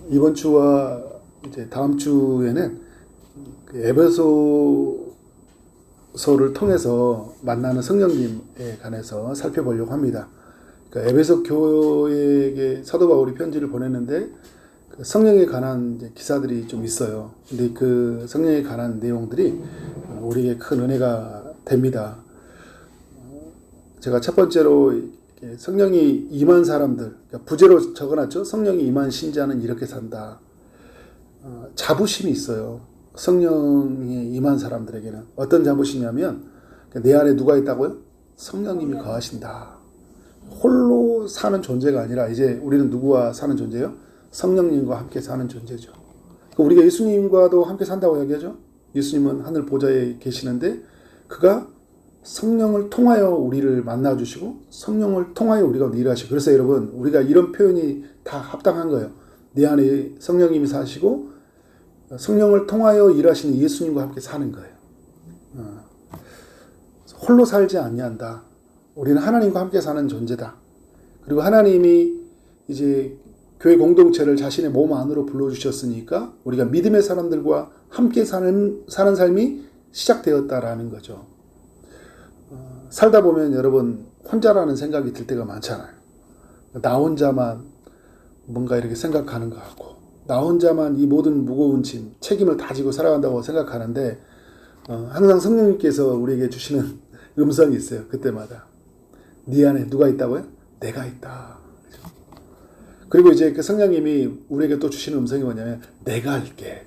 이번 주와 이제 다음 주에는 그 에베소서를 통해서 만나는 성령님에 관해서 살펴보려고 합니다. 그러니까 에베소 교회에게 사도 바울이 편지를 보냈는데 그 성령에 관한 이제 기사들이 좀 있어요. 근데 그 성령에 관한 내용들이 우리에게 큰 은혜가 됩니다. 제가 첫 번째로 성령이 임한 사람들, 그러니까 부제로 적어놨죠. 성령이 임한 신자는 이렇게 산다. 자부심이 있어요. 성령이 임한 사람들에게는. 어떤 자부심이냐면 내 안에 누가 있다고요? 성령님이 거하신다. 홀로 사는 존재가 아니라 이제 우리는 누구와 사는 존재예요? 성령님과 함께 사는 존재죠. 우리가 예수님과도 함께 산다고 이야기하죠. 예수님은 하늘 보좌에 계시는데 그가 성령을 통하여 우리를 만나주시고 성령을 통하여 우리가 일하시고, 그래서 여러분 우리가 이런 표현이 다 합당한 거예요. 내 안에 성령님이 사시고 성령을 통하여 일하시는 예수님과 함께 사는 거예요. 홀로 살지 아니한다. 우리는 하나님과 함께 사는 존재다. 그리고 하나님이 이제 교회 공동체를 자신의 몸 안으로 불러주셨으니까 우리가 믿음의 사람들과 함께 사는 삶이 시작되었다라는 거죠. 살다 보면 여러분 혼자라는 생각이 들 때가 많잖아요. 나 혼자만 뭔가 이렇게 생각하는 것 같고, 나 혼자만 이 모든 무거운 짐, 책임을 다 지고 살아간다고 생각하는데 항상 성령님께서 우리에게 주시는 음성이 있어요. 그때마다 네 안에 누가 있다고요? 내가 있다. 그리고 이제 그 성령님이 우리에게 또 주시는 음성이 뭐냐면 내가 할게.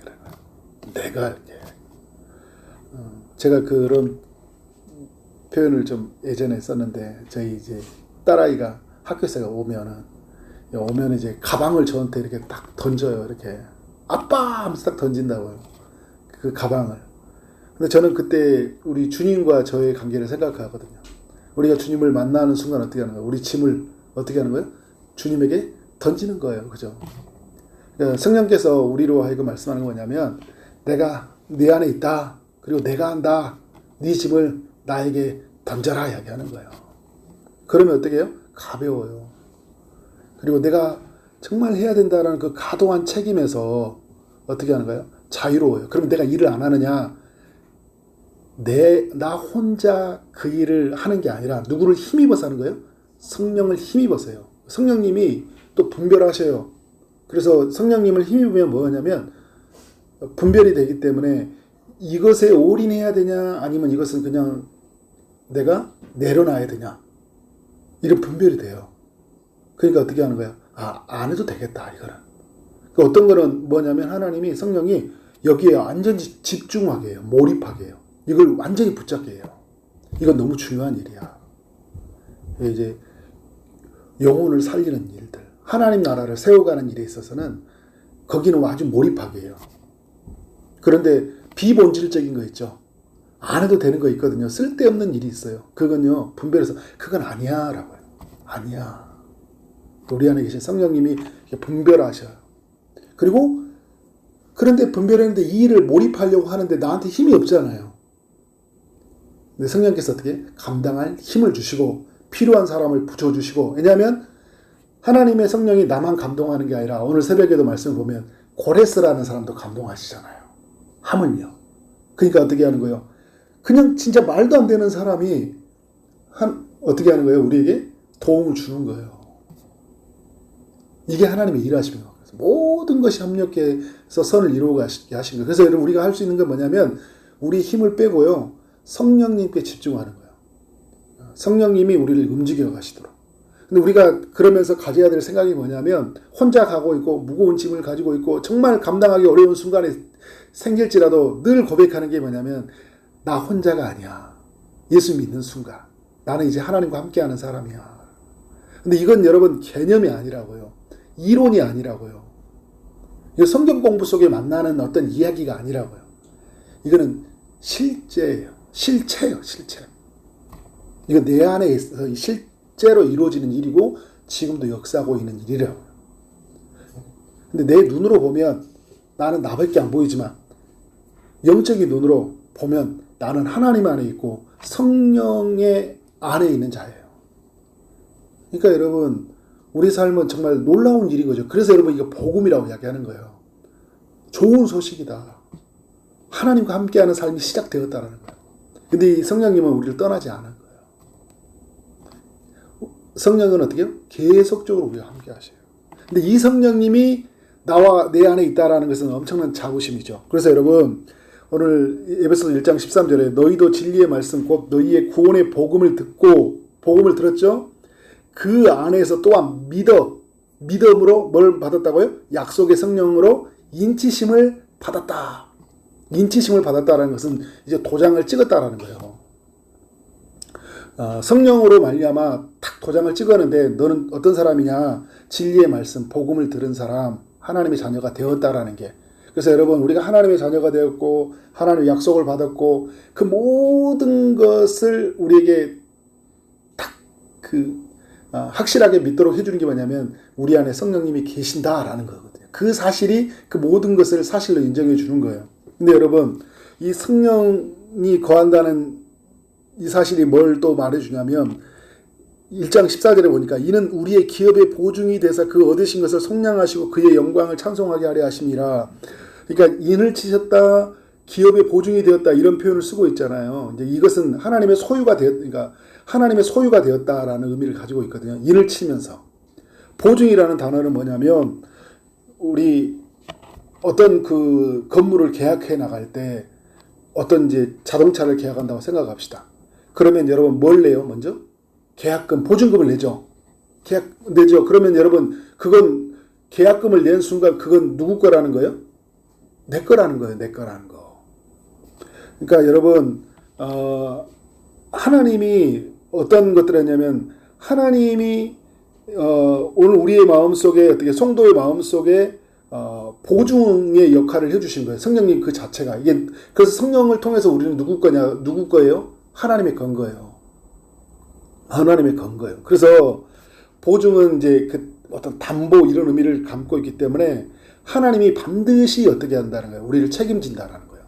내가 할게. 제가 그런 표현을 좀 예전에 썼는데, 저희 이제 딸아이가 학교에서 오면 이제 가방을 저한테 이렇게 딱 던져요. 이렇게 아빠 하면서 딱 던진다고요. 그 가방을. 근데 저는 그때 우리 주님과 저의 관계를 생각하거든요. 우리가 주님을 만나는 순간 어떻게 하는 거예요? 우리 짐을 어떻게 하는 거예요? 주님에게 던지는 거예요. 그죠? 그러니까 성령께서 우리로 하여금 말씀하는 거 뭐냐면 내가 네 안에 있다. 그리고 내가 한다. 네 짐을 나에게 던져라 이야기하는 거예요. 그러면 어떻게 해요? 가벼워요. 그리고 내가 정말 해야 된다는 그 가동한 책임에서 어떻게 하는 거예요? 자유로워요. 그러면 내가 일을 안 하느냐? 나 혼자 그 일을 하는 게 아니라 누구를 힘입어서 하는 거예요? 성령을 힘입어서요. 성령님이 또 분별하셔요. 그래서 성령님을 힘입으면 뭐냐면 분별이 되기 때문에 이것에 올인해야 되냐 아니면 이것은 그냥 내가 내려놔야 되냐, 이런 분별이 돼요. 그러니까 어떻게 하는 거야? 안 해도 되겠다 이거는. 그러니까 어떤 거는 뭐냐면 하나님이 성령이 여기에 완전히 집중하게 해요. 몰입하게 해요. 이걸 완전히 붙잡게 해요. 이건 너무 중요한 일이야. 이제 영혼을 살리는 일들, 하나님 나라를 세워가는 일에 있어서는 거기는 아주 몰입하게 해요. 그런데 비본질적인 거 있죠. 안 해도 되는 거 있거든요. 쓸데없는 일이 있어요. 그건요, 분별해서 그건 아니야 라고 해요. 아니야. 우리 안에 계신 성령님이 분별하셔요. 그리고 그런데 분별했는데 이 일을 몰입하려고 하는데 나한테 힘이 없잖아요. 근데 성령께서 어떻게 감당할 힘을 주시고 필요한 사람을 붙여주시고, 왜냐하면 하나님의 성령이 나만 감동하는 게 아니라 오늘 새벽에도 말씀을 보면 고레스라는 사람도 감동하시잖아요. 하물며. 그러니까 어떻게 하는 거예요? 그냥 진짜 말도 안 되는 사람이 어떻게 하는 거예요? 우리에게 도움을 주는 거예요. 이게 하나님의 일하시는 거예요. 모든 것이 협력해서 선을 이루어가시게 하신 거예요. 그래서 여러분 우리가 할 수 있는 건 뭐냐면 우리 힘을 빼고요, 성령님께 집중하는 거예요. 성령님이 우리를 움직여 가시도록. 근데 우리가 그러면서 가져야 될 생각이 뭐냐면 혼자 가고 있고 무거운 짐을 가지고 있고 정말 감당하기 어려운 순간에 생길지라도 늘 고백하는 게 뭐냐면 나 혼자가 아니야. 예수 믿는 순간 나는 이제 하나님과 함께하는 사람이야. 근데 이건 여러분 개념이 아니라고요. 이론이 아니라고요. 이거 성경 공부 속에 만나는 어떤 이야기가 아니라고요. 이거는 실제예요. 실체예요. 실체. 이거 내 안에 있어서 실제로 이루어지는 일이고 지금도 역사하고 있는 일이라고요. 근데 내 눈으로 보면 나는 나밖에 안 보이지만 영적인 눈으로 보면 나는 하나님 안에 있고 성령의 안에 있는 자예요. 그러니까 여러분 우리 삶은 정말 놀라운 일인 거죠. 그래서 여러분 이거 복음이라고 이야기하는 거예요. 좋은 소식이다. 하나님과 함께하는 삶이 시작되었다는 거예요. 근데 이 성령님은 우리를 떠나지 않은 거예요. 성령은 어떻게 해요? 계속적으로 우리와 함께 하셔요. 근데 이 성령님이 나와 내 안에 있다라는 것은 엄청난 자부심이죠. 그래서 여러분 오늘 에베소서 1장 13절에 너희도 진리의 말씀 곧 너희의 구원의 복음을 듣고 복음을 들었죠? 그 안에서 또한 믿음으로 뭘 받았다고요? 약속의 성령으로 인치심을 받았다. 인치심을 받았다라는 것은 이제 도장을 찍었다라는 거예요. 성령으로 말미암아 탁 도장을 찍었는데 너는 어떤 사람이냐? 진리의 말씀, 복음을 들은 사람, 하나님의 자녀가 되었다라는 게. 그래서 여러분 우리가 하나님의 자녀가 되었고 하나님의 약속을 받았고 그 모든 것을 우리에게 딱 확실하게 믿도록 해주는 게 뭐냐면 우리 안에 성령님이 계신다라는 거거든요. 그 사실이 그 모든 것을 사실로 인정해 주는 거예요. 근데 여러분 이 성령이 거한다는 이 사실이 뭘 또 말해주냐면 1장 14절에 보니까 이는 우리의 기업의 보증이 돼서 그 얻으신 것을 속량하시고 그의 영광을 찬송하게 하려 하심이라. 그러니까 인을 치셨다, 기업의 보증이 되었다 이런 표현을 쓰고 있잖아요. 이제 이것은 하나님의 소유가 그러니까 하나님의 소유가 되었다라는 의미를 가지고 있거든요. 인을 치면서 보증이라는 단어는 뭐냐면 우리 어떤 그 건물을 계약해 나갈 때 어떤 이제 자동차를 계약한다고 생각합시다. 그러면 여러분 뭘 내요? 먼저 계약금, 보증금을 내죠. 내죠. 그러면 여러분 그건 계약금을 낸 순간 그건 누구 거라는 거예요? 내 거라는 거예요. 내 거라는 거. 그러니까 여러분 하나님이 어떤 것들을 했냐면 하나님이 오늘 우리의 마음속에 어떻게 성도의 마음속에 보증의 역할을 해주신 거예요. 성령님 그 자체가. 이게 그래서 성령을 통해서 우리는 누구 거예요? 하나님의 건 거예요. 하나님의 건 거예요. 그래서 보증은 이제 그 어떤 담보 이런 의미를 담고 있기 때문에 하나님이 반드시 어떻게 한다는 거예요? 우리를 책임진다라는 거예요.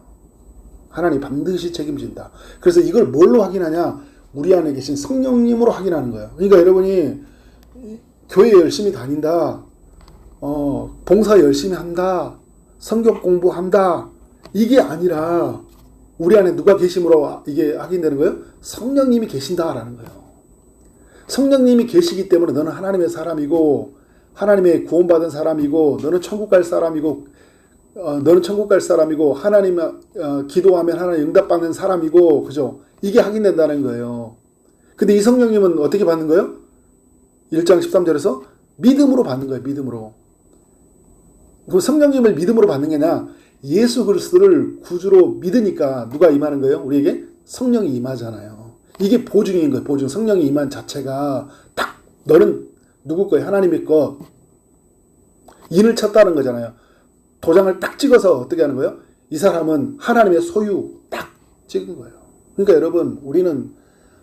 하나님이 반드시 책임진다. 그래서 이걸 뭘로 확인하냐? 우리 안에 계신 성령님으로 확인하는 거예요. 그러니까 여러분이 교회 열심히 다닌다. 봉사 열심히 한다. 성경 공부한다. 이게 아니라 우리 안에 누가 계심으로 이게 확인되는 거예요? 성령님이 계신다라는 거예요. 성령님이 계시기 때문에 너는 하나님의 사람이고 하나님의 구원받은 사람이고 너는 천국 갈 사람이고 하나님 기도하면 하나님 응답받는 사람이고 그죠? 이게 확인된다는 거예요. 근데 이 성령님은 어떻게 받는 거예요? 1장 13절에서 믿음으로 받는 거예요. 믿음으로. 그 성령님을 믿음으로 받는 게 아니라 예수 그리스도를 구주로 믿으니까 누가 임하는 거예요? 우리에게 성령이 임하잖아요. 이게 보증인 거예요. 보증. 성령이 임한 자체가 딱 너는 누구 거예요? 하나님의 것. 인을 쳤다는 거잖아요. 도장을 딱 찍어서 어떻게 하는 거예요? 이 사람은 하나님의 소유 딱 찍은 거예요. 그러니까 여러분 우리는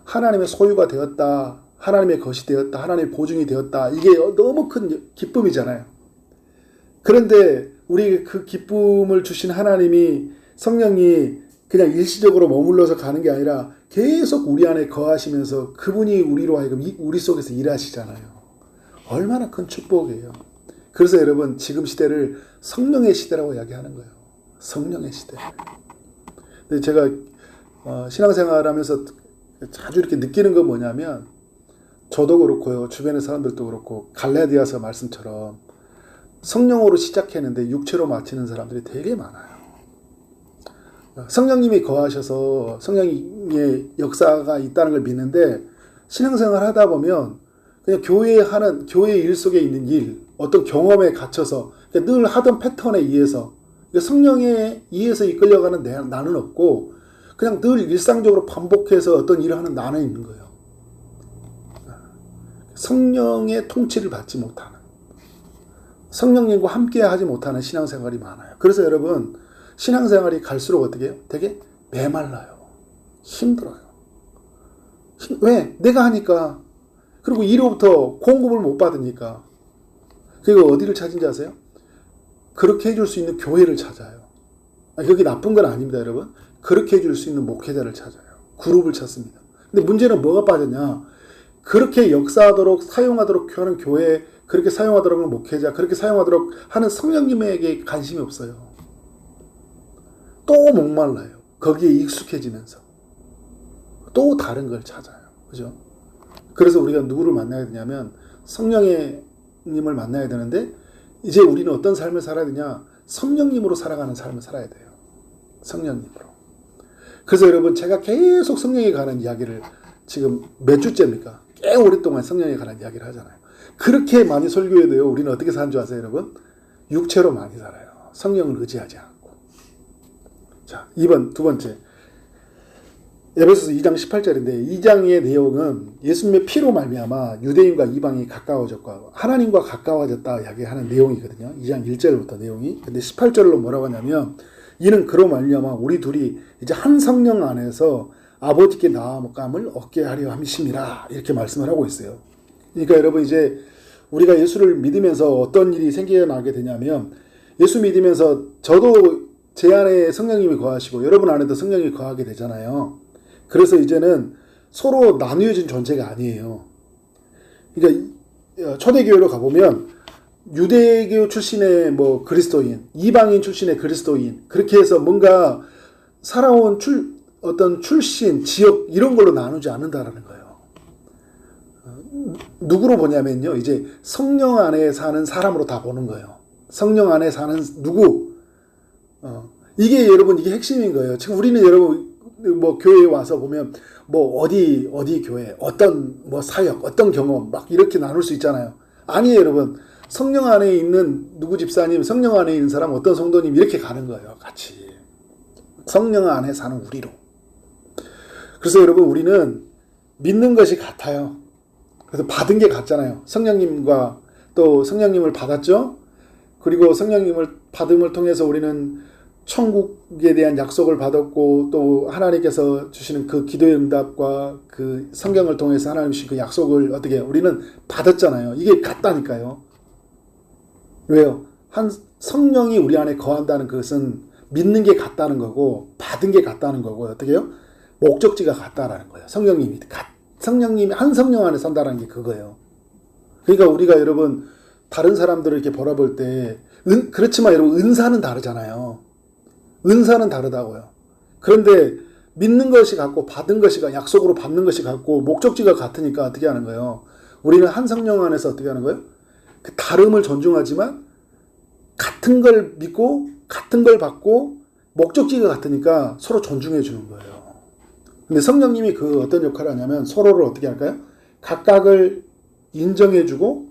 하나님의 소유가 되었다. 하나님의 것이 되었다. 하나님의 보증이 되었다. 이게 너무 큰 기쁨이잖아요. 그런데 우리 그 기쁨을 주신 하나님이 성령이 그냥 일시적으로 머물러서 가는 게 아니라 계속 우리 안에 거하시면서 그분이 우리로 하여금 우리 속에서 일하시잖아요. 얼마나 큰 축복이에요. 그래서 여러분 지금 시대를 성령의 시대라고 이야기하는 거예요. 성령의 시대. 근데 제가 신앙생활하면서 자주 이렇게 느끼는 건 뭐냐면 저도 그렇고요. 주변의 사람들도 그렇고 갈라디아서 말씀처럼 성령으로 시작했는데 육체로 마치는 사람들이 되게 많아요. 성령님이 거하셔서 성령의 역사가 있다는 걸 믿는데 신앙생활 하다 보면 그냥 교회 일 속에 있는 일, 어떤 경험에 갇혀서 늘 하던 패턴에 의해서 성령에 의해서 이끌려가는 나는 없고 그냥 늘 일상적으로 반복해서 어떤 일을 하는 나는 있는 거예요. 성령의 통치를 받지 못하는, 성령님과 함께 하지 못하는 신앙생활이 많아요. 그래서 여러분 신앙생활이 갈수록 어떻게 해요? 되게 메말라요. 힘들어요. 왜? 내가 하니까. 그리고 1호부터 공급을 못 받으니까. 그리고 어디를 찾은지 아세요? 그렇게 해줄 수 있는 교회를 찾아요. 그게 나쁜 건 아닙니다, 여러분. 그렇게 해줄 수 있는 목회자를 찾아요. 그룹을 찾습니다. 근데 문제는 뭐가 빠졌냐? 그렇게 역사하도록 사용하도록 하는 교회 그렇게 사용하도록 하는 목회자, 그렇게 사용하도록 하는 성령님에게 관심이 없어요. 또 목말라요. 거기에 익숙해지면서. 또 다른 걸 찾아요. 그죠? 그래서 우리가 누구를 만나야 되냐면 성령님을 만나야 되는데 이제 우리는 어떤 삶을 살아야 되냐? 성령님으로 살아가는 삶을 살아야 돼요. 성령님으로. 그래서 여러분 제가 계속 성령에 관한 이야기를 지금 몇 주째입니까? 꽤 오랫동안 성령에 관한 이야기를 하잖아요. 그렇게 많이 설교해야 돼요. 우리는 어떻게 사는 줄 아세요, 여러분? 육체로 많이 살아요. 성령을 의지하지 않고. 자, 두 번째. 에베소서 2장 18절인데 2장의 내용은 예수님의 피로 말미암아 유대인과 이방이 가까워졌고 하나님과 가까워졌다 이야기하는 내용이거든요. 2장 1절부터 내용이. 근데 18절로 뭐라고 하냐면 이는 그로 말미암아 우리 둘이 이제 한 성령 안에서 아버지께 나아감을 얻게 하려 함이심이라 이렇게 말씀을 하고 있어요. 그러니까 여러분 이제 우리가 예수를 믿으면서 어떤 일이 생겨나게 되냐면 예수 믿으면서 저도 제 안에 성령님이 거하시고 여러분 안에도 성령이 거하게 되잖아요. 그래서 이제는 서로 나뉘어진 존재가 아니에요. 그러니까 초대교회로 가보면 유대교 출신의 뭐 그리스도인, 이방인 출신의 그리스도인 그렇게 해서 뭔가 살아온 어떤 출신, 지역 이런 걸로 나누지 않는다라는 거예요. 누구로 보냐면요. 이제 성령 안에 사는 사람으로 다 보는 거예요. 성령 안에 사는 누구. 이게 여러분 이게 핵심인 거예요. 지금 우리는 여러분 뭐 교회에 와서 보면 뭐 어디 교회, 어떤 뭐 사역, 어떤 경험 막 이렇게 나눌 수 있잖아요. 아니에요, 여러분. 성령 안에 있는 누구 집사님, 성령 안에 있는 사람, 어떤 성도님 이렇게 가는 거예요. 같이. 성령 안에 사는 우리로. 그래서 여러분 우리는 믿는 것이 같아요. 그래서 받은 게 같잖아요. 성령님과 또 성령님을 받았죠. 그리고 성령님을 받음을 통해서 우리는 천국에 대한 약속을 받았고 또 하나님께서 주시는 그 기도의 응답과 그 성경을 통해서 하나님 주신 그 약속을 어떻게 우리는 받았잖아요. 이게 같다니까요. 왜요? 한 성령이 우리 안에 거한다는 것은 믿는 게 같다는 거고 받은 게 같다는 거고 어떻게 해요? 목적지가 같다라는 거예요. 성령님이 한 성령 안에 산다는 게 그거예요. 그러니까 우리가 여러분 다른 사람들을 이렇게 바라볼 때 그렇지만 여러분 은사는 다르잖아요. 은사는 다르다고요. 그런데 믿는 것이 같고 받은 것이 약속으로 받는 것이 같고 목적지가 같으니까 어떻게 하는 거예요? 우리는 한 성령 안에서 어떻게 하는 거예요? 그 다름을 존중하지만 같은 걸 믿고 같은 걸 받고 목적지가 같으니까 서로 존중해 주는 거예요. 근데 성령님이 그 어떤 역할을 하냐면 서로를 어떻게 할까요? 각각을 인정해 주고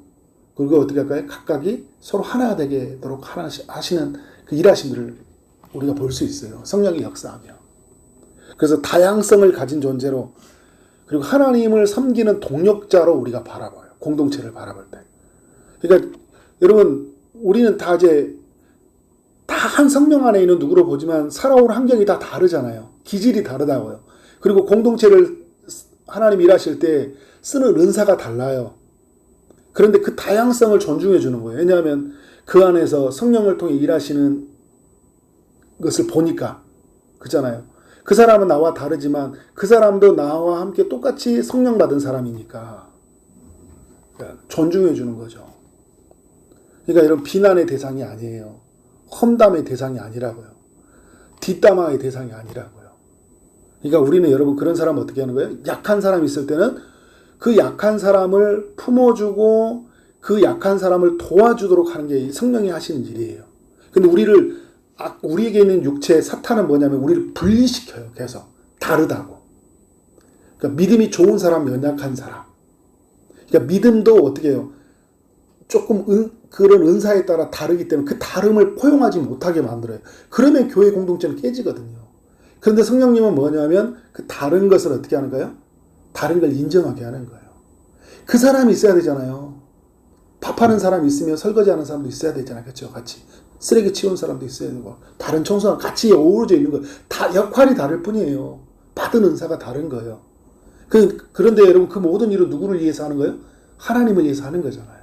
그리고 어떻게 할까요? 각각이 서로 하나 되도록 하시는 그 일하심들을 우리가 볼 수 있어요. 성령이 역사하며. 그래서 다양성을 가진 존재로 그리고 하나님을 섬기는 동력자로 우리가 바라봐요. 공동체를 바라볼 때. 그러니까 여러분 우리는 다 한 성령 안에 있는 누구로 보지만 살아온 환경이 다 다르잖아요. 기질이 다르다고요. 그리고 공동체를 하나님 일하실 때 쓰는 은사가 달라요. 그런데 그 다양성을 존중해 주는 거예요. 왜냐하면 그 안에서 성령을 통해 일하시는 것을 보니까 그렇잖아요. 그 사람은 나와 다르지만 그 사람도 나와 함께 똑같이 성령 받은 사람이니까 존중해 주는 거죠. 그러니까 이런 비난의 대상이 아니에요. 험담의 대상이 아니라고요. 뒷담화의 대상이 아니라고요. 그러니까 우리는 여러분 그런 사람 어떻게 하는 거예요? 약한 사람이 있을 때는 그 약한 사람을 품어주고 그 약한 사람을 도와주도록 하는 게 성령이 하시는 일이에요. 근데 우리에게 있는 육체의 사탄은 뭐냐면 우리를 분리시켜요. 계속 다르다고. 그러니까 믿음이 좋은 사람, 연약한 사람. 그러니까 믿음도 어떻게 해요? 조금 그런 은사에 따라 다르기 때문에 그 다름을 포용하지 못하게 만들어요. 그러면 교회 공동체는 깨지거든요. 그런데 성령님은 뭐냐면 그 다른 것을 어떻게 하는 거예요? 다른 걸 인정하게 하는 거예요. 그 사람이 있어야 되잖아요. 밥하는 사람이 있으면 설거지하는 사람도 있어야 되잖아요. 그렇죠? 같이. 쓰레기 치우는 사람도 있어야 되고 다른 청소랑 같이 어우러져 있는 거예요. 다 역할이 다를 뿐이에요. 받은 은사가 다른 거예요. 그런데 여러분 그 모든 일을 누구를 위해서 하는 거예요? 하나님을 위해서 하는 거잖아요.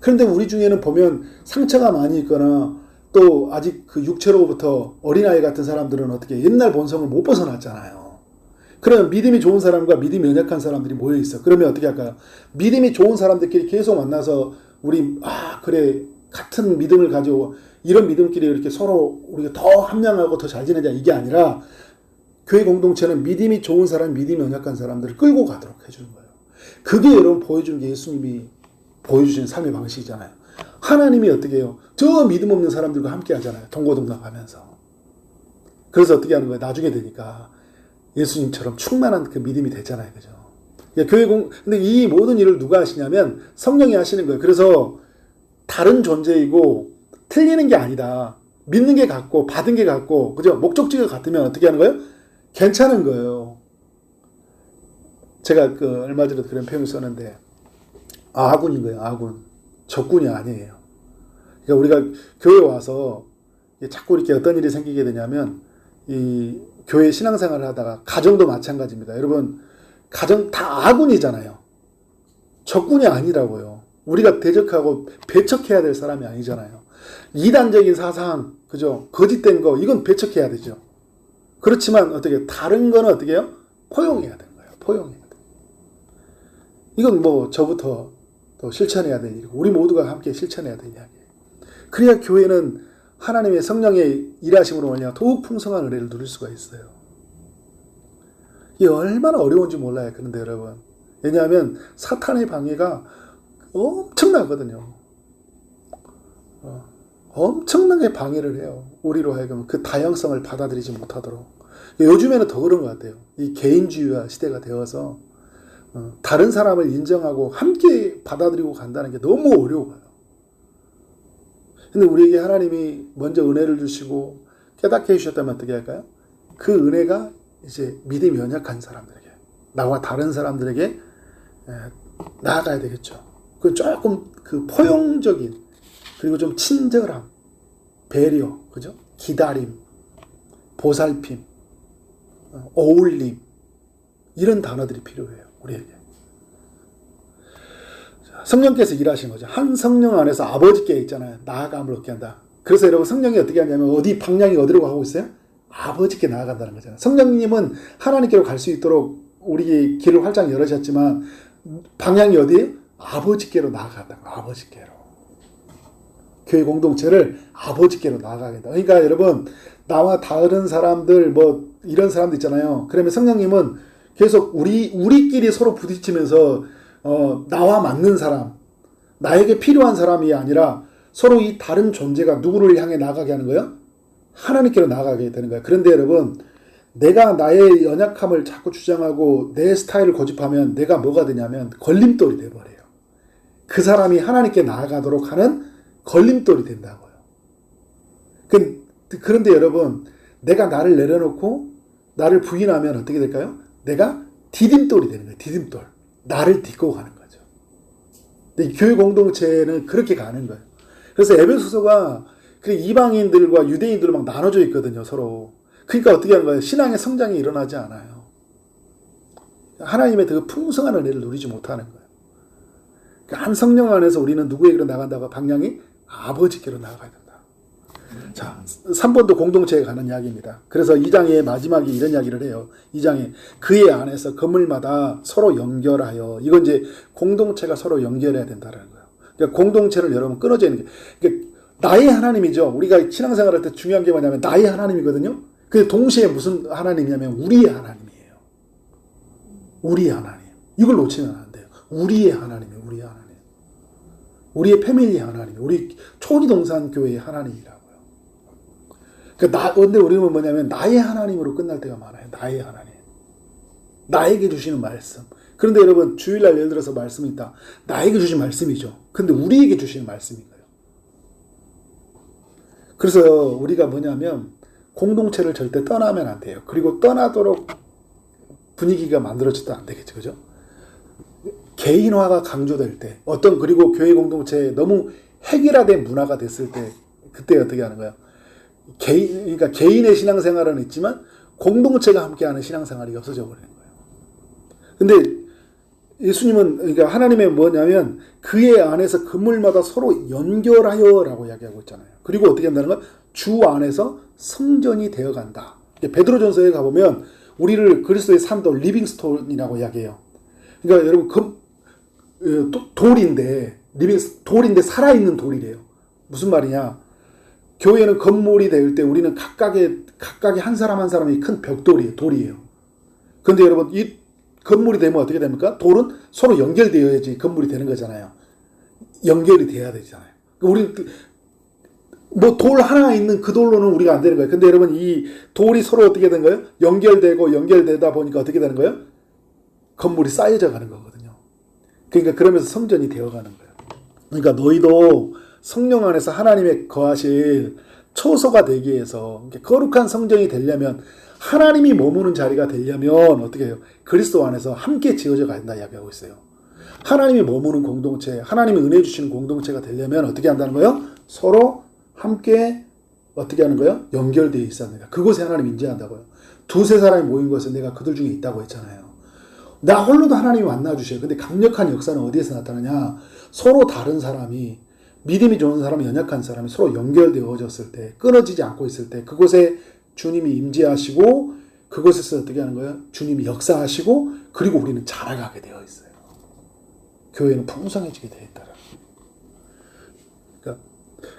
그런데 우리 중에는 보면 상처가 많이 있거나 또 아직 그 육체로부터 어린아이 같은 사람들은 어떻게 옛날 본성을 못 벗어났잖아요. 그러면 믿음이 좋은 사람과 믿음이 연약한 사람들이 모여 있어. 그러면 어떻게 할까요? 믿음이 좋은 사람들끼리 계속 만나서 우리 그래 같은 믿음을 가지고 이런 믿음끼리 이렇게 서로 우리가 더 함량하고 더 잘 지내자 이게 아니라 교회 공동체는 믿음이 좋은 사람, 믿음이 연약한 사람들을 끌고 가도록 해주는 거예요. 그게 여러분 보여주는 게 예수님이 보여주시는 삶의 방식이잖아요. 하나님이 어떻게 해요? 저 믿음 없는 사람들과 함께 하잖아요. 동고동락하면서. 그래서 어떻게 하는 거예요? 나중에 되니까 예수님처럼 충만한 그 믿음이 되잖아요. 그죠? 근데 이 모든 일을 누가 하시냐면 성령이 하시는 거예요. 그래서 다른 존재이고 틀리는 게 아니다. 믿는 게 같고 받은 게 같고 그죠? 목적지가 같으면 어떻게 하는 거예요? 괜찮은 거예요. 제가 얼마 전에도 그런 표현을 썼는데 아군인 거예요. 아군. 적군이 아니에요. 그러니까 우리가 교회 와서 자꾸 이렇게 어떤 일이 생기게 되냐면 이 교회 신앙생활을 하다가 가정도 마찬가지입니다. 여러분 가정 다 아군이잖아요. 적군이 아니라고요. 우리가 대적하고 배척해야 될 사람이 아니잖아요. 이단적인 사상, 그죠? 거짓된 거 이건 배척해야 되죠. 그렇지만 어떻게 다른 거는 어떻게 해요? 포용해야 되는 거예요. 포용해야 돼. 이건 뭐 저부터 또 실천해야 될 일이고 우리 모두가 함께 실천해야 될 이야기예요. 그래야 교회는 하나님의 성령의 일하심으로 말미암아 더욱 풍성한 은혜를 누릴 수가 있어요. 이게 얼마나 어려운지 몰라요. 그런데 여러분 왜냐하면 사탄의 방해가 엄청나거든요. 엄청나게 방해를 해요. 우리로 하여금 그 다양성을 받아들이지 못하도록. 요즘에는 더 그런 것 같아요. 이 개인주의화 시대가 되어서 다른 사람을 인정하고 함께 받아들이고 간다는 게 너무 어려워요. 근데 우리에게 하나님이 먼저 은혜를 주시고 깨닫게 해주셨다면 어떻게 할까요? 그 은혜가 이제 믿음이 연약한 사람들에게, 나와 다른 사람들에게 나아가야 되겠죠. 그 조금 그 포용적인 그리고 좀 친절함, 배려, 그죠? 기다림, 보살핌, 어울림 이런 단어들이 필요해요. 우리에게. 성령께서 일하신 거죠. 한 성령 안에서 아버지께 있잖아요. 나아감을 얻게 한다. 그래서 여러분 성령이 어떻게 하냐면 어디 방향이 어디로 가고 있어요? 아버지께 나아간다는 거잖아요. 성령님은 하나님께로 갈 수 있도록 우리 길을 활짝 열으셨지만 방향이 어디예요? 아버지께로 나아간다는 거예요. 아버지께로. 교회 공동체를 아버지께로 나아가겠다. 그러니까 여러분 나와 다른 사람들 뭐 이런 사람들 있잖아요. 그러면 성령님은 계속 우리끼리 서로 부딪히면서 나와 맞는 사람, 나에게 필요한 사람이 아니라 서로 이 다른 존재가 누구를 향해 나가게 하는 거예요? 하나님께로 나가게 되는 거예요. 그런데 여러분 내가 나의 연약함을 자꾸 주장하고 내 스타일을 고집하면 내가 뭐가 되냐면 걸림돌이 돼버려요. 그 사람이 하나님께 나아가도록 하는 걸림돌이 된다고요. 그런데 여러분 내가 나를 내려놓고 나를 부인하면 어떻게 될까요? 내가 디딤돌이 되는 거예요. 디딤돌. 나를 딛고 가는 거죠. 근데 교회 공동체는 그렇게 가는 거예요. 그래서 에베소서가 이방인들과 유대인들로 막 나눠져 있거든요. 서로. 그러니까 어떻게 하는 거예요? 신앙의 성장이 일어나지 않아요. 하나님의 그 풍성한 은혜를 누리지 못하는 거예요. 한 성령 안에서 우리는 누구에게로 나간다고 방향이 아버지께로 나아가야 된다. 자, 3번도 공동체에 관한 이야기입니다. 그래서 2장의 마지막에 이런 이야기를 해요. 2장에 그의 안에서 건물마다 서로 연결하여, 이건 이제 공동체가 서로 연결해야 된다는 거예요. 그러니까 공동체를 여러분 끊어져 있는 게, 그러니까 나의 하나님이죠. 우리가 신앙생활할 때 중요한 게 뭐냐면 나의 하나님이거든요. 근데 동시에 무슨 하나님이냐면 우리의 하나님이에요. 우리의 하나님. 이걸 놓치면 안 돼요. 우리의 하나님이에요. 우리의 하나님. 우리의 패밀리 하나님. 우리 초기동산 교회의 하나님이라고요. 근데 우리는 뭐냐면 나의 하나님으로 끝날 때가 많아요. 나의 하나님. 나에게 주시는 말씀. 그런데 여러분 주일날 예를 들어서 말씀이 있다. 나에게 주신 말씀이죠. 근데 우리에게 주시는 말씀인 거예요. 그래서 우리가 뭐냐면 공동체를 절대 떠나면 안 돼요. 그리고 떠나도록 분위기가 만들어져도 안 되겠죠. 그죠? 개인화가 강조될 때 그리고 교회 공동체에 너무 획일화된 문화가 됐을 때 그때 어떻게 하는 거예요? 그러니까 개인의 신앙생활은 있지만 공동체가 함께하는 신앙생활이 없어져 버리는 거예요. 근데 예수님은 그러니까 하나님의 뭐냐면 그의 안에서 건물마다 서로 연결하여라고 이야기하고 있잖아요. 그리고 어떻게 한다는 건 주 안에서 성전이 되어간다. 베드로전서에 가보면 우리를 그리스도의 산돌 리빙스톤이라고 이야기해요. 그러니까 여러분 돌인데 돌인데 살아있는 돌이래요. 무슨 말이냐? 교회는 건물이 될 때 우리는 각각의 한 사람 한 사람이 큰 벽돌이에요. 돌이에요. 근데 여러분, 이 건물이 되면 어떻게 됩니까? 돌은 서로 연결되어야지 건물이 되는 거잖아요. 연결이 돼야 되잖아요. 우리 뭐 돌 하나 있는 그 돌로는 우리가 안 되는 거예요. 근데 여러분, 이 돌이 서로 어떻게 된 거예요? 연결되다 보니까 어떻게 되는 거예요? 건물이 쌓여져 가는 거거든요. 그러니까 그러면서 성전이 되어 가는 거예요. 그러니까 너희도 성령 안에서 하나님의 거하실 처소가 되기 위해서, 거룩한 성전이 되려면, 하나님이 머무는 자리가 되려면 어떻게 해요? 그리스도 안에서 함께 지어져 간다 이야기하고 있어요. 하나님이 머무는 공동체, 하나님이 은혜 주시는 공동체가 되려면 어떻게 한다는 거예요? 서로 함께 어떻게 하는 거예요? 연결되어 있어야 합니다. 그곳에 하나님 인지한다고요. 두세 사람이 모인 곳에 내가 그들 중에 있다고 했잖아요. 나 홀로도 하나님이 만나주셔요. 근데 강력한 역사는 어디에서 나타나냐? 서로 다른 사람이, 믿음이 좋은 사람, 연약한 사람이 서로 연결되어졌을 때, 끊어지지 않고 있을 때, 그곳에 주님이 임재하시고, 그곳에서 어떻게 하는 거예요? 주님이 역사하시고, 그리고 우리는 자라가게 되어 있어요. 교회는 풍성해지게 되어 있다.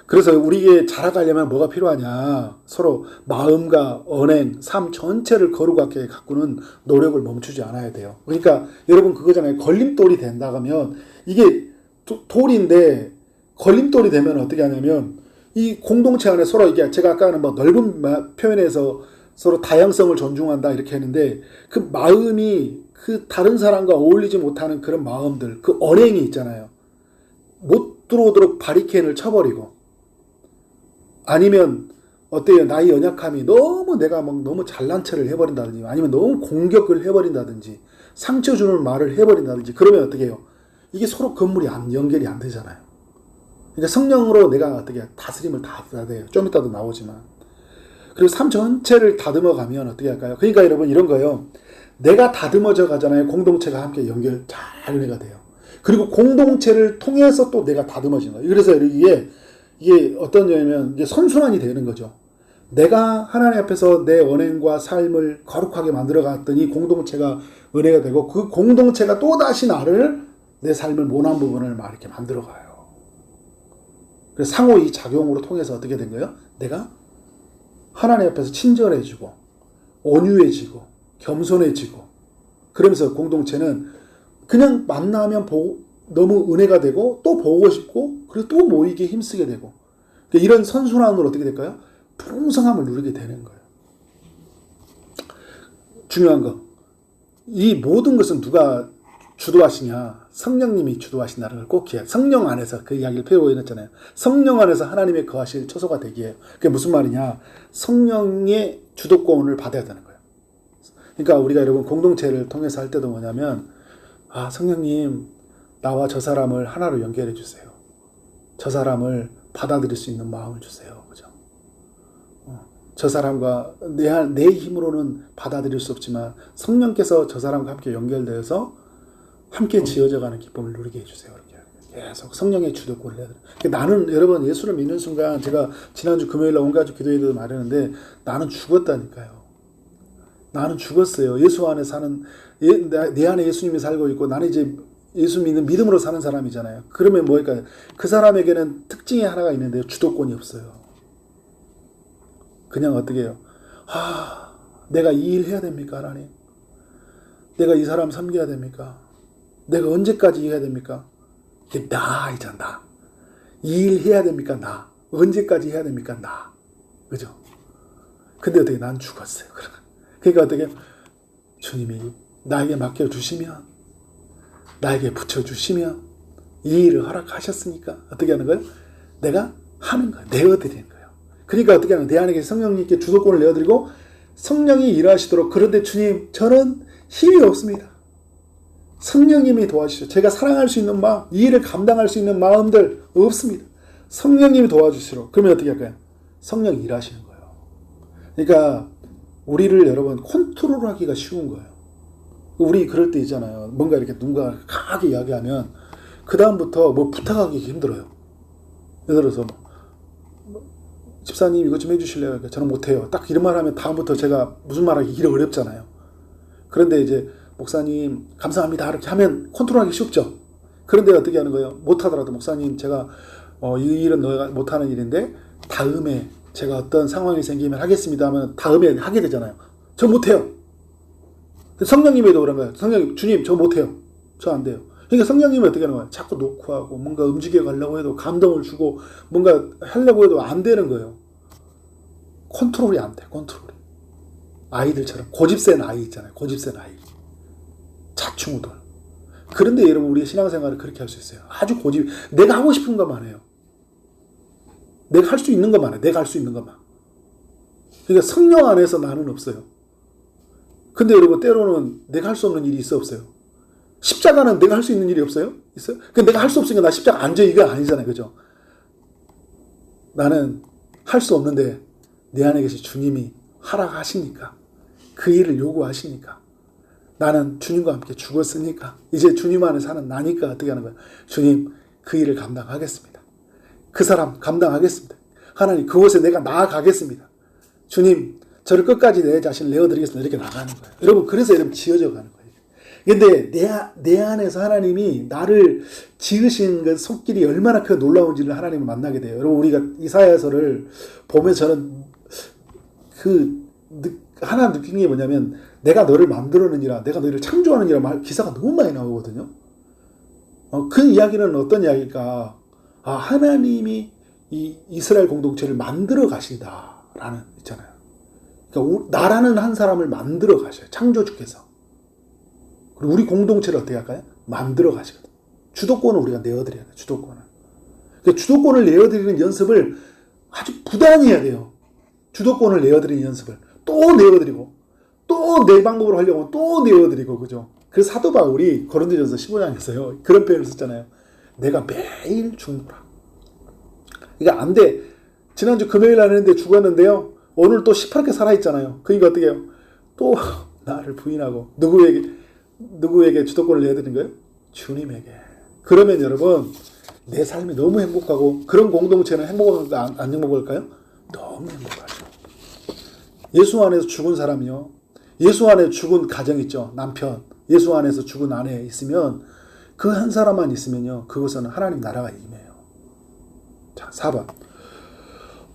그래서 우리에게 자라가려면 뭐가 필요하냐? 서로 마음과 언행, 삶 전체를 거룩하게 가꾸는 노력을 멈추지 않아야 돼요. 그러니까 여러분 그거잖아요. 걸림돌이 된다 하면, 이게 돌인데 걸림돌이 되면 어떻게 하냐면, 이 공동체 안에 서로, 이게 제가 아까는 뭐 넓은 표현에서 서로 다양성을 존중한다 이렇게 했는데, 그 마음이 그 다른 사람과 어울리지 못하는 그런 마음들, 그 언행이 있잖아요. 못 들어오도록 바리케인을 쳐버리고, 아니면 어때요? 나의 연약함이 너무 내가 막 너무 잘난 체를 해버린다든지, 아니면 너무 공격을 해버린다든지, 상처 주는 말을 해버린다든지, 그러면 어떻게 해요? 이게 서로 건물이 연결이 안 되잖아요. 그러니까 성령으로 내가 어떻게 다스림을 다 해야 돼요. 좀 이따도 나오지만. 그리고 삶 전체를 다듬어 가면 어떻게 할까요? 그러니까 여러분 이런 거예요. 내가 다듬어져 가잖아요. 공동체가 함께 연결 잘 은혜가 돼요. 그리고 공동체를 통해서 또 내가 다듬어지는 거예요. 그래서 이게 어떤 냐면 이게 선순환이 되는 거죠. 내가 하나님 앞에서 내 언행과 삶을 거룩하게 만들어 갔더니 공동체가 은혜가 되고, 그 공동체가 또다시 나를, 내 삶을 모난 부분을 막 이렇게 만들어 가요. 그래서 상호 이 작용으로 통해서 어떻게 된 거예요? 내가 하나님 앞에서 친절해지고, 온유해지고, 겸손해지고, 그러면서 공동체는 그냥 만나면 너무 은혜가 되고, 또 보고 싶고, 그리고 또 모이기에 힘쓰게 되고, 이런 선순환으로 어떻게 될까요? 풍성함을 누리게 되는 거예요. 중요한 거, 이 모든 것은 누가 주도하시냐? 성령님이 주도하신다는 걸 꼭 기억해요. 성령 안에서, 그 이야기를 배우고 있었잖아요. 성령 안에서 하나님의 거하실 처소가 되기에, 그게 무슨 말이냐? 성령의 주도권을 받아야 되는 거예요. 그러니까 우리가 여러분 공동체를 통해서 할 때도 뭐냐면, 성령님, 나와 저 사람을 하나로 연결해 주세요. 저 사람을 받아들일 수 있는 마음을 주세요. 그죠? 저 사람과 내 힘으로는 받아들일 수 없지만, 성령께서 저 사람과 함께 연결되어서 함께 지어져가는 기쁨을 누리게 해주세요. 이렇게 계속 성령의 주도권을 해야 돼요. 나는 여러분 예수를 믿는 순간, 제가 지난주 금요일날 온가족 기도회도 말했는데, 나는 죽었다니까요. 나는 죽었어요. 예수 안에 사는, 내 안에 예수님이 살고 있고, 나는 이제 예수 믿는 믿음으로 사는 사람이잖아요. 그러면 뭐일까요? 그 사람에게는 특징이 하나가 있는데요. 주도권이 없어요. 그냥 어떻게 해요? 내가 이 일 해야 됩니까, 하나님? 내가 이 사람 섬겨야 됩니까? 내가 언제까지 해야 됩니까? 이게 나이잖아, 나. 이 일 해야 됩니까, 나. 언제까지 해야 됩니까, 나. 그죠? 근데 어떻게 난 죽었어요. 그러니까 어떻게 주님이 나에게 맡겨주시면, 나에게 붙여주시면, 이 일을 허락하셨으니까 어떻게 하는 거예요? 내가 하는 거예요. 내어드리는 거예요. 그러니까 어떻게 하는 거예요? 내 안에 성령님께 주도권을 내어드리고, 성령이 일하시도록. 그런데 주님, 저는 힘이 없습니다. 성령님이 도와주시죠. 제가 사랑할 수 있는 마음, 이 일을 감당할 수 있는 마음들 없습니다. 성령님이 도와주시도록. 그러면 어떻게 할까요? 성령이 일하시는 거예요. 그러니까 우리를 여러분 컨트롤하기가 쉬운 거예요. 우리 그럴 때 있잖아요. 뭔가 이렇게 누군가 강하게 이야기하면 그 다음부터 뭐 부탁하기 힘들어요. 예를 들어서 집사님 이것 좀 해주실래요? 저는 못해요. 딱 이런 말 하면 다음부터 제가 무슨 말하기 길어 어렵잖아요. 그런데 이제 목사님 감사합니다 이렇게 하면 컨트롤하기 쉽죠. 그런데 어떻게 하는 거예요? 못하더라도 목사님 제가 이 일은 너가 못하는 일인데 다음에 제가 어떤 상황이 생기면 하겠습니다 하면 다음에 하게 되잖아요. 저 못해요. 성령님에도 그런 거예요. 성령님, 주님 저 못해요. 저 안 돼요. 그러니까 성령님이 어떻게 하는 거예요? 자꾸 놓고 하고 뭔가 움직여 가려고 해도 감동을 주고 뭔가 하려고 해도 안 되는 거예요. 컨트롤이 안 돼. 컨트롤이. 아이들처럼 고집센 아이 있잖아요. 고집센 아이. 자충우돌. 그런데 여러분 우리의 신앙생활을 그렇게 할 수 있어요. 아주 고집. 내가 하고 싶은 것만 해요. 내가 할 수 있는 것만 해. 내가 할 수 있는 것만. 그러니까 성령 안에서 나는 없어요. 근데 여러분 때로는 내가 할 수 없는 일이 있어 없어요? 십자가는 내가 할 수 있는 일이 없어요? 있어요? 그 내가 할 수 없으니까 나 십자가 앉아 이거 아니잖아요. 그죠? 나는 할 수 없는데 내 안에 계신 주님이 하락하시니까 그 일을 요구하시니까 나는 주님과 함께 죽었으니까 이제 주님 안에 사는 나니까 어떻게 하는 거야? 주님 그 일을 감당하겠습니다. 그 사람 감당하겠습니다. 하나님 그곳에 내가 나아가겠습니다. 주님 저를 끝까지 내 자신을 내어드리겠습니다. 이렇게 나가는 거예요. 여러분 그래서 여러분 지어져 가는 거예요. 근데 내 안에서 하나님이 나를 지으신 그 손길이 얼마나 그 놀라운지를 하나님을 만나게 돼요. 여러분 우리가 이사야서를 보면서 저는 하나 느낀 게 뭐냐면 내가 너를 만들었느니라 내가 너를 창조하느니라 기사가 너무 많이 나오거든요. 그 이야기는 어떤 이야기일까? 하나님이 이 이스라엘 공동체를 만들어 가신다라는 있잖아요. 그러니까 나라는 한 사람을 만들어 가셔요. 창조주께서. 그리고 우리 공동체를 어떻게 할까요? 만들어 가시거든요. 주도권을 우리가 내어드려야 돼요. 주도권을. 그러니까 주도권을 내어드리는 연습을 아주 부단히 해야 돼요. 주도권을 내어드리는 연습을 또 내어드리고 또 내 방법으로 하려고 하면 또 내어드리고 그죠? 그래서 사도 바울이 고린도전서 15장에서요 그런 표현을 썼잖아요. 내가 매일 죽노라. 그러니까 안 돼. 지난주 금요일 날 했는데 죽었는데요. 오늘 또 시퍼렇게 살아있잖아요. 그러니까 어떻게 해요? 또 나를 부인하고 누구에게 주도권을 내어드리는 거예요? 주님에게. 그러면 여러분 내 삶이 너무 행복하고 그런 공동체는 행복할까 안 행복할까요? 너무 행복하죠. 예수 안에서 죽은 사람이요. 예수 안에 죽은 가정 있죠. 남편. 예수 안에서 죽은 아내 있으면 그 한 사람만 있으면요. 그것은 하나님 나라가 임해요. 자, 4번.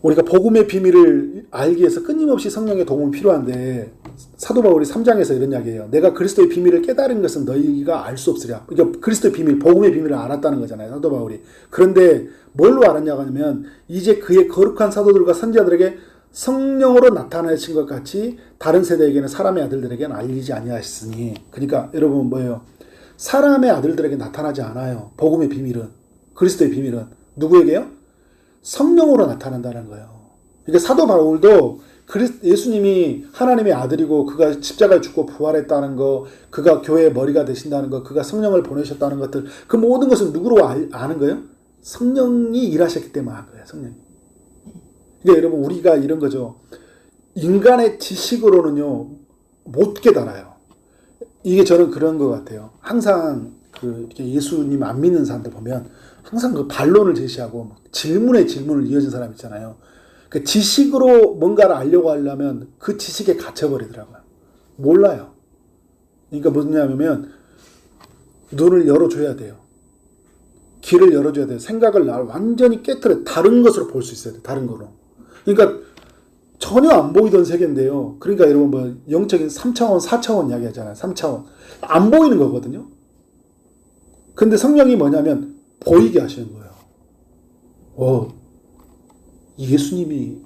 우리가 복음의 비밀을 알기 위해서 끊임없이 성령의 도움이 필요한데 사도 바울이 3장에서 이런 이야기예요. 내가 그리스도의 비밀을 깨달은 것은 너희가 알 수 없으랴. 그러니까 그리스도의 비밀, 복음의 비밀을 알았다는 거잖아요. 사도 바울이. 그런데 뭘로 알았냐고 하면 이제 그의 거룩한 사도들과 선지자들에게 성령으로 나타나신 것 같이 다른 세대에게는 사람의 아들들에게는 알리지 아니하셨으니. 그러니까 여러분 뭐예요? 사람의 아들들에게 나타나지 않아요. 복음의 비밀은. 그리스도의 비밀은. 누구에게요? 성령으로 나타난다는 거예요. 그러니까 사도 바울도 예수님이 하나님의 아들이고 그가 십자가에 죽고 부활했다는 거, 그가 교회의 머리가 되신다는 거, 그가 성령을 보내셨다는 것들, 그 모든 것은 누구로 아는 거예요? 성령이 일하셨기 때문에 한 거예요. 성령이. 그러니까 여러분 우리가 이런 거죠. 인간의 지식으로는요 못 깨달아요. 이게 저는 그런 것 같아요. 항상 이렇게 예수님 안 믿는 사람들 보면 항상 그 반론을 제시하고 질문에 질문을 이어진 사람 있잖아요. 그 지식으로 뭔가를 알려고 하려면 그 지식에 갇혀버리더라고요. 몰라요. 그러니까 뭐냐면 눈을 열어줘야 돼요. 길을 열어줘야 돼요. 생각을 완전히 깨트려 다른 것으로 볼 수 있어야 돼요. 다른 거로. 그러니까 전혀 안 보이던 세계인데요. 그러니까 여러분 뭐 영적인 3차원, 4차원 이야기 하잖아요. 3차원. 안 보이는 거거든요. 근데 성령이 뭐냐면 보이게 하시는 거예요. 예수님이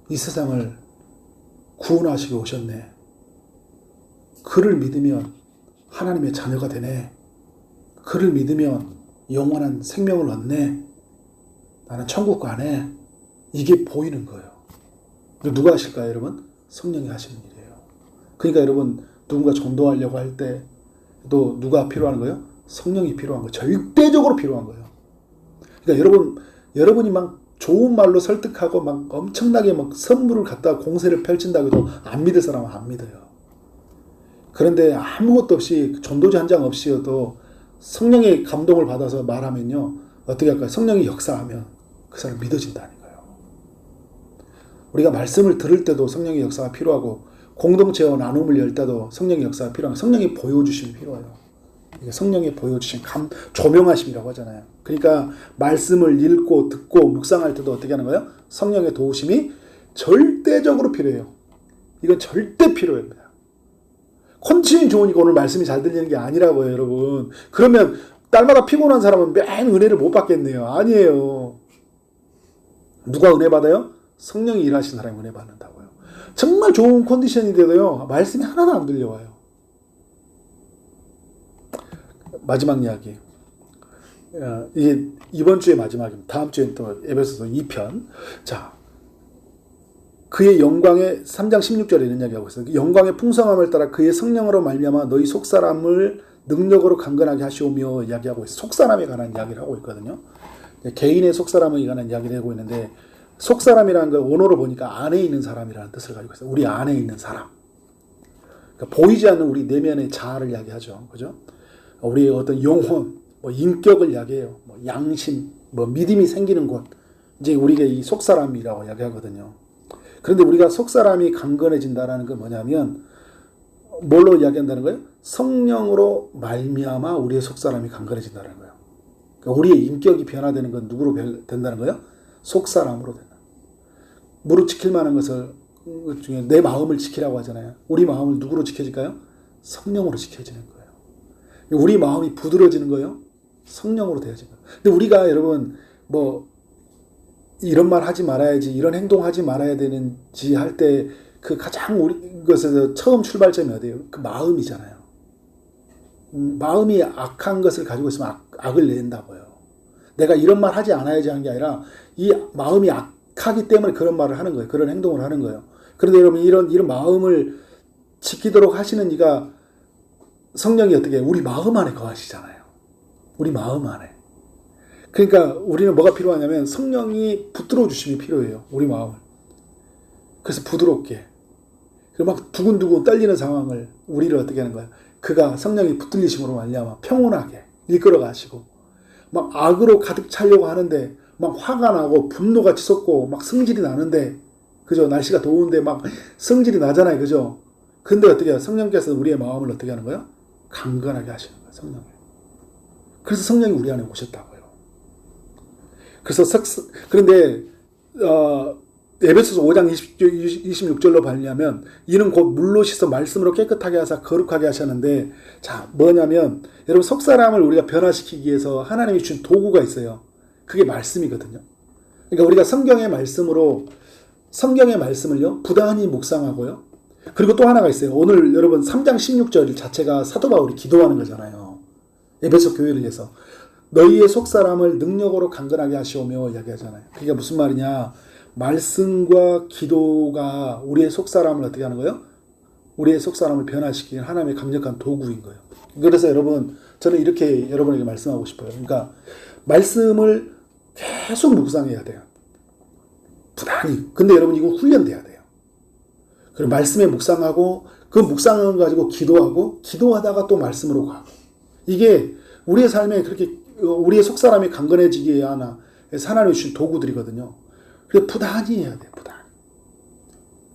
이 세상을 구원하시고 오셨네. 그를 믿으면 하나님의 자녀가 되네. 그를 믿으면 영원한 생명을 얻네. 나는 천국 가네. 이게 보이는 거예요. 누가 하실까요, 여러분? 성령이 하시는 일이에요. 그러니까 여러분 누군가 전도하려고 할 때 또 누가 필요한 거예요? 성령이 필요한 거예요. 절대적으로 필요한 거예요. 그러니까 여러분이 막 좋은 말로 설득하고 막 엄청나게 막 선물을 갖다가 공세를 펼친다고 해도 안 믿을 사람은 안 믿어요. 그런데 아무것도 없이 전도지 한 장 없이여도 성령의 감동을 받아서 말하면요. 어떻게 할까요? 성령이 역사하면 그 사람 믿어진다는 거예요. 우리가 말씀을 들을 때도 성령의 역사가 필요하고 공동체와 나눔을 열 때도 성령의 역사가 필요하고 성령이 보여주심이 필요해요. 이게 성령이 보여주신 조명하심이라고 하잖아요. 그러니까 말씀을 읽고 듣고 묵상할 때도 어떻게 하는 거예요? 성령의 도우심이 절대적으로 필요해요. 이건 절대 필요합니다. 컨디션이 좋으니까 오늘 말씀이 잘 들리는 게 아니라고요, 여러분. 그러면 날마다 피곤한 사람은 맨 은혜를 못 받겠네요. 아니에요. 누가 은혜 받아요? 성령이 일하신 사람이 은혜 받는다고요. 정말 좋은 컨디션인데도요, 말씀이 하나도 안 들려와요. 마지막 이야기. 이게 이번 주의 마지막입니다. 다음 주엔 또 에베소서 2편. 자, 그의 영광의 3장 16절에 이런 이야기하고 있어요. 영광의 풍성함을 따라 그의 성령으로 말미암아 너희 속사람을 능력으로 강건하게 하시오며 이야기하고 있어요. 속사람에 관한 이야기를 하고 있거든요. 개인의 속사람에 관한 이야기를 하고 있는데 속사람이라는 걸 원어로 보니까 안에 있는 사람이라는 뜻을 가지고 있어요. 우리 안에 있는 사람. 그러니까 보이지 않는 우리 내면의 자아를 이야기하죠. 그죠? 우리의 어떤 영혼, 인격을 이야기해요. 양심, 믿음이 생기는 곳. 이제 우리가 이 속사람이라고 이야기하거든요. 그런데 우리가 속사람이 강건해진다라는 건 뭐냐면 뭘로 이야기한다는 거예요? 성령으로 말미암아 우리의 속사람이 강건해진다는 거예요. 그러니까 우리의 인격이 변화되는 건 누구로 된다는 거예요? 속사람으로 된다. 무릇 지킬 만한 것을 중에 내 마음을 지키라고 하잖아요. 우리 마음을 누구로 지켜질까요? 성령으로 지켜지는 거예요. 우리 마음이 부드러워지는 거예요? 성령으로 되어지는 거예요. 근데 우리가 여러분 이런 말 하지 말아야지, 이런 행동 하지 말아야 되는지 할 때 그 가장 우리 것에서 처음 출발점이 어디예요? 그 마음이잖아요. 마음이 악한 것을 가지고 있으면 악을 낸다고요. 내가 이런 말 하지 않아야지 하는 게 아니라 이 마음이 악하기 때문에 그런 말을 하는 거예요. 그런 행동을 하는 거예요. 그런데 여러분 이런 마음을 지키도록 하시는 이가 성령이 어떻게 우리 마음 안에 거하시잖아요. 우리 마음 안에. 그러니까 우리는 뭐가 필요하냐면 성령이 붙들어 주심이 필요해요. 우리 마음을. 그래서 부드럽게. 그리고 막 두근두근 떨리는 상황을 우리를 어떻게 하는 거야? 그가 성령이 붙들리심으로 말미암아 평온하게 이끌어 가시고 막 악으로 가득 차려고 하는데 막 화가 나고 분노가 치솟고 막 성질이 나는데 그죠? 날씨가 더운데 막 성질이 나잖아요. 그죠? 근데 어떻게 해요? 성령께서 우리의 마음을 어떻게 하는 거예요? 강건하게 하시는 거예요. 성령이. 그래서 성령이 우리 안에 오셨다고요. 그래서 그런데 에베소서 5장 26절로 발리하면 이는 곧 물로 씻어 말씀으로 깨끗하게 하사 거룩하게 하셨는데 자 뭐냐면 여러분 속사람을 우리가 변화시키기 위해서 하나님이 준 도구가 있어요. 그게 말씀이거든요. 그러니까 우리가 성경의 말씀을요 부단히 묵상하고요. 그리고 또 하나가 있어요. 오늘 여러분 3장 16절 자체가 사도 바울이 기도하는 거잖아요. 에베소 교회를 위해서 너희의 속사람을 능력으로 강건하게 하시오며 이야기하잖아요. 그게 무슨 말이냐? 말씀과 기도가 우리의 속사람을 어떻게 하는 거예요? 우리의 속사람을 변화시키는 하나님의 강력한 도구인 거예요. 그래서 여러분 저는 이렇게 여러분에게 말씀하고 싶어요. 그러니까 말씀을 계속 묵상해야 돼요. 부단히. 근데 여러분 이거 훈련돼야 돼요. 그리고 말씀에 묵상하고 그 묵상을 가지고 기도하고 기도하다가 또 말씀으로 가고 이게 우리의 삶에 그렇게 우리의 속사람이 강건해지게 하나 하나님이 주신 도구들이거든요. 그래서 부단히 해야 돼요. 부단히.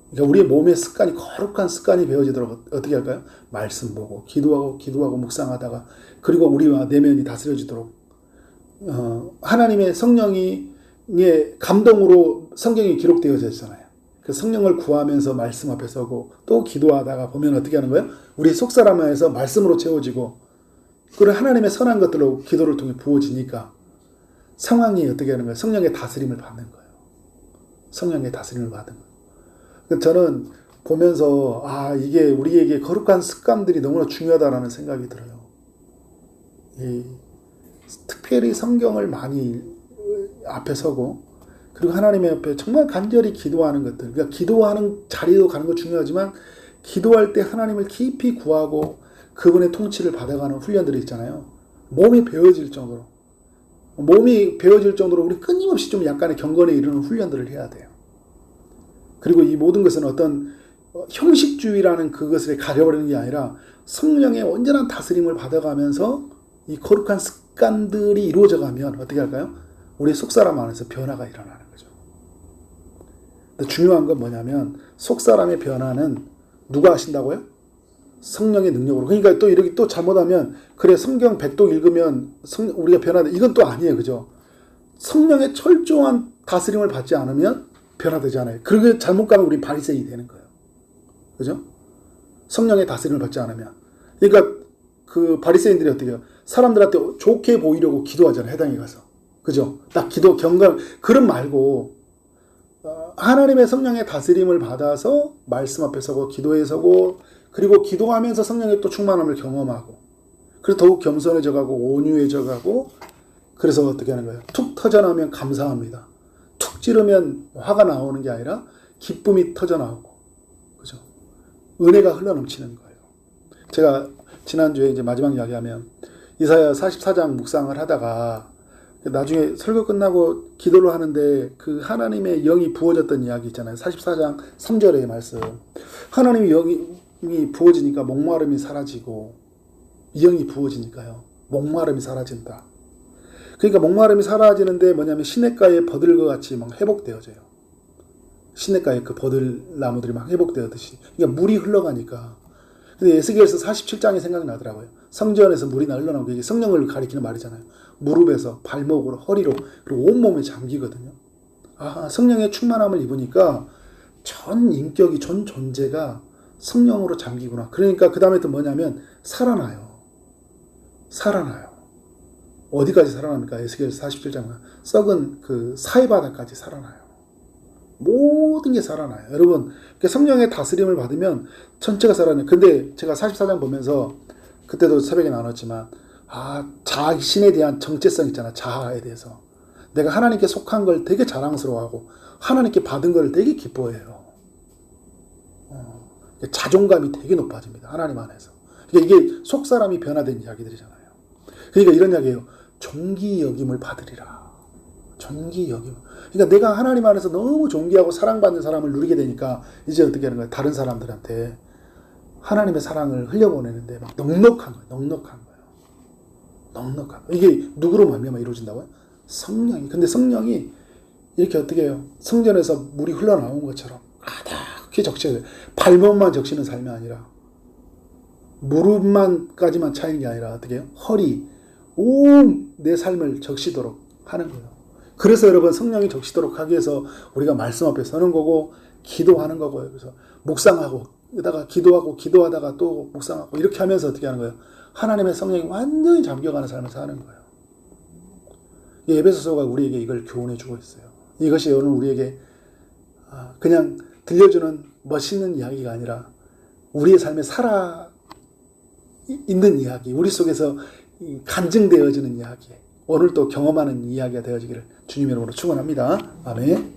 그러니까 우리의 몸의 습관이 거룩한 습관이 배워지도록 어떻게 할까요? 말씀 보고 기도하고 묵상하다가 그리고 우리와 내면이 다스려지도록 하나님의 성령의 감동으로 성경이 기록되어져 있잖아요. 그 성령을 구하면서 말씀 앞에 서고 또 기도하다가 보면 어떻게 하는 거예요? 우리 속사람 안에서 말씀으로 채워지고 그리고 하나님의 선한 것들로 기도를 통해 부어지니까 상황이 어떻게 하는 거예요? 성령의 다스림을 받는 거예요. 성령의 다스림을 받은 거예요. 저는 보면서 이게 우리에게 거룩한 습관들이 너무나 중요하다라는 생각이 들어요. 특별히 성경을 많이 앞에 서고 그리고 하나님의 옆에 정말 간절히 기도하는 것들. 그러니까 기도하는 자리도 가는 거 중요하지만 기도할 때 하나님을 깊이 구하고 그분의 통치를 받아가는 훈련들이 있잖아요. 몸이 배워질 정도로 우리 끊임없이 좀 약간의 경건에 이르는 훈련들을 해야 돼요. 그리고 이 모든 것은 어떤 형식주의라는 그것을 가려버리는 게 아니라 성령의 온전한 다스림을 받아가면서 이 거룩한 습관들이 이루어져 가면 어떻게 할까요? 우리 속사람 안에서 변화가 일어나는 거죠. 근데 중요한 건 뭐냐면 속사람의 변화는 누가 하신다고요? 성령의 능력으로. 그러니까 또 이렇게 또 잘못하면 그래 성경 100독 읽으면 우리가 변화돼. 이건 또 아니에요. 그죠? 성령의 철저한 다스림을 받지 않으면 변화되지 않아요. 그렇게 잘못 가면 우리 바리새인이 되는 거예요. 그죠? 성령의 다스림을 받지 않으면. 그러니까 그 바리새인들이 어떻게 해요? 사람들한테 좋게 보이려고 기도하잖아요. 해당에 가서. 그죠? 딱 기도 경감 그런 말고 하나님의 성령의 다스림을 받아서 말씀 앞에 서고 기도에 서고 그리고 기도하면서 성령의 또 충만함을 경험하고 그래서 더욱 겸손해져 가고 온유해져 가고 그래서 어떻게 하는 거예요? 툭 터져나오면 감사합니다. 툭 찌르면 화가 나오는 게 아니라 기쁨이 터져나오고 그죠? 은혜가 흘러넘치는 거예요. 제가 지난주에 이제 마지막 이야기하면 이사야 44장 묵상을 하다가 나중에 설교 끝나고 기도를 하는데 그 하나님의 영이 부어졌던 이야기 있잖아요. 44장 3절의 말씀. 하나님의 영이 부어지니까 목마름이 사라지고 이 영이 부어지니까요. 목마름이 사라진다. 그러니까 목마름이 사라지는데 뭐냐면 시냇가의 버들과 같이 막 회복되어져요. 시냇가의 그 버들나무들이 막 회복되었듯이. 그러니까 물이 흘러가니까. 근데 에스겔서 47장이 생각나더라고요. 성전에서 물이 흘러나오고 이게 성령을 가리키는 말이잖아요. 무릎에서 발목으로 허리로 그리고 온몸에 잠기거든요. 아, 성령의 충만함을 입으니까 전 인격이 전 존재가 성령으로 잠기구나. 그러니까 그 다음에 또 뭐냐면 살아나요. 살아나요. 어디까지 살아납니까? 에스겔서 47장은 썩은 그 사해바다까지 살아나요. 모든 게 살아나요. 여러분 성령의 다스림을 받으면 전체가 살아나요. 근데 제가 44장 보면서 그때도 새벽에 나눴지만 자신에 대한 정체성 있잖아. 자아에 대해서 내가 하나님께 속한 걸 되게 자랑스러워하고 하나님께 받은 걸 되게 기뻐해요. 자존감이 되게 높아집니다. 하나님 안에서. 이게 속사람이 변화된 이야기들이잖아요. 그러니까 이런 이야기예요. 존귀 여김을 받으리라. 존귀 여김. 그러니까 내가 하나님 안에서 너무 존귀하고 사랑받는 사람을 누리게 되니까 이제 어떻게 하는 거예요? 다른 사람들한테 하나님의 사랑을 흘려보내는데 막 넉넉한 거예요. 넉넉한 거예요. 넉넉한 거예요. 이게 누구로 말미암아 이루어진다고요? 성령이. 근데 성령이 이렇게 어떻게 해요? 성전에서 물이 흘러나온 것처럼 가득히 적셔요. 발목만 적시는 삶이 아니라 무릎만까지만 차이는 게 아니라 어떻게 해요? 허리, 온 내 삶을 적시도록 하는 거예요. 그래서 여러분 성령이 적시도록 하기 위해서 우리가 말씀 앞에 서는 거고 기도하는 거고요. 그래서 묵상하고 그러다가 기도하다가 또 묵상하고 이렇게 하면서 어떻게 하는 거예요? 하나님의 성령이 완전히 잠겨가는 삶을 사는 거예요. 에베소서가 우리에게 이걸 교훈해 주고 있어요. 이것이 오늘 우리에게 그냥 들려주는 멋있는 이야기가 아니라 우리의 삶에 살아 있는 이야기, 우리 속에서 간증되어지는 이야기, 오늘 또 경험하는 이야기가 되어지기를 주님의 이름으로 축원합니다. 아멘.